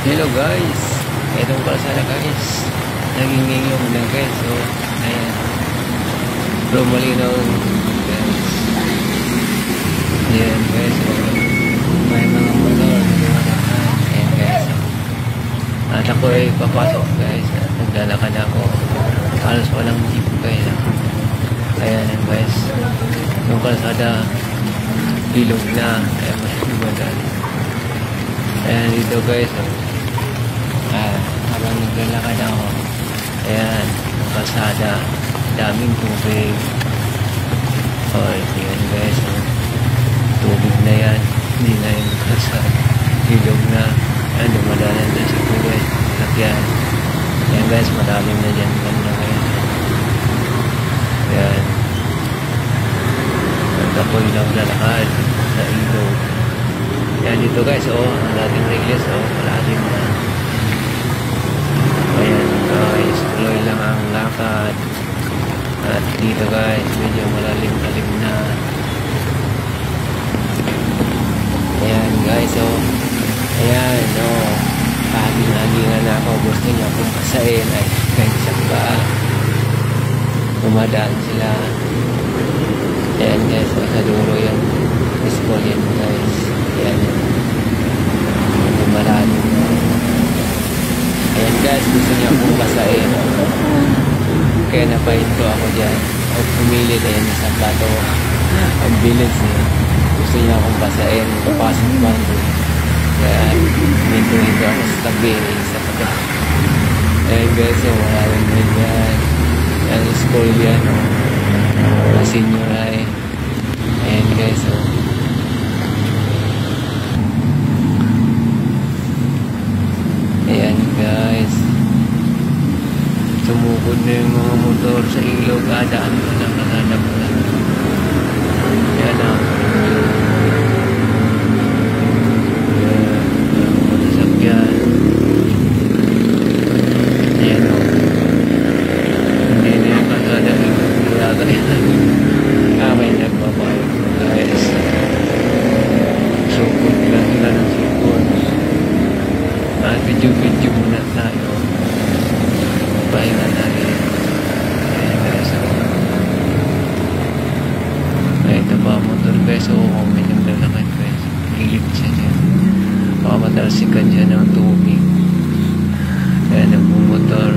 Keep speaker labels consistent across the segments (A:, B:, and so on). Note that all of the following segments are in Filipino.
A: Hello guys, itong kalsada guys, naging ngayong lang guys. So ayan, pero malinaw guys. Ayan guys, so may mga motor na lumalakan. Ayan guys, at ako ay papasok guys, at naglalakad ako. Halos walang jeep guys. Ayan guys, yung kalsada ilog na, ayan mas lumalan. Ayan dito guys, habang naglalakad ako, ayan, ang kalsada, daming tubig. Ayan guys, tubig na yan, hindi na yung kalsada, ilog na. Ayan, dumadanan na si kuya, lakyan. Ayan guys, malalim na dyan, ganda guys. Ayan, at ako'y naglalakad sa ilog. Ayan dito guys, ang dating reglis, malalim na. Ayan guys, tuloy lang ang lakad. At dito guys, medyo malalim-lalim na. Ayan guys, ayan, pahaging-hagingan na ako. Gusto niya akong pasain. Ay, guys, saka umadaan sila. Ayan guys, sa dulo yan. School yan guys. Ayan, malalim na. Ayan guys, gusto niya akong basahin. Kaya napahinto ako dyan. O pumilit, ayan yung sapato. Ang bilis eh. Gusto niya akong basahin. Papasok pa. Kaya hinto-hinto ako sa tabi. Sa tabi. Ayan guys, malalim na dyan. Ayan yung school yan. Senior high. Ayan guys, ayan guys, sumukod na yung mga motor sa ilog. Daan mo lang, nanganap na. Ayan ang masasakyan. Ayan hindi na yung kasada ilaga yan. May nagbabayo guys. Sukod lang sila ng sukod. Video muna tayo. Pahinga natin. Ayan guys, ito pa motor guys. May naglalakad guys. Gilip siya dyan. Baka matalsikan siya ng tubig. Ayan ang motor.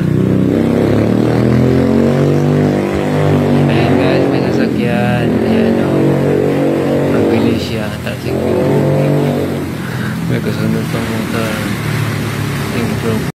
A: Ayan guys, may sasakyan. Ayan mabilis siya. Talsik yung tubig. May kasunod pang motor. Improve.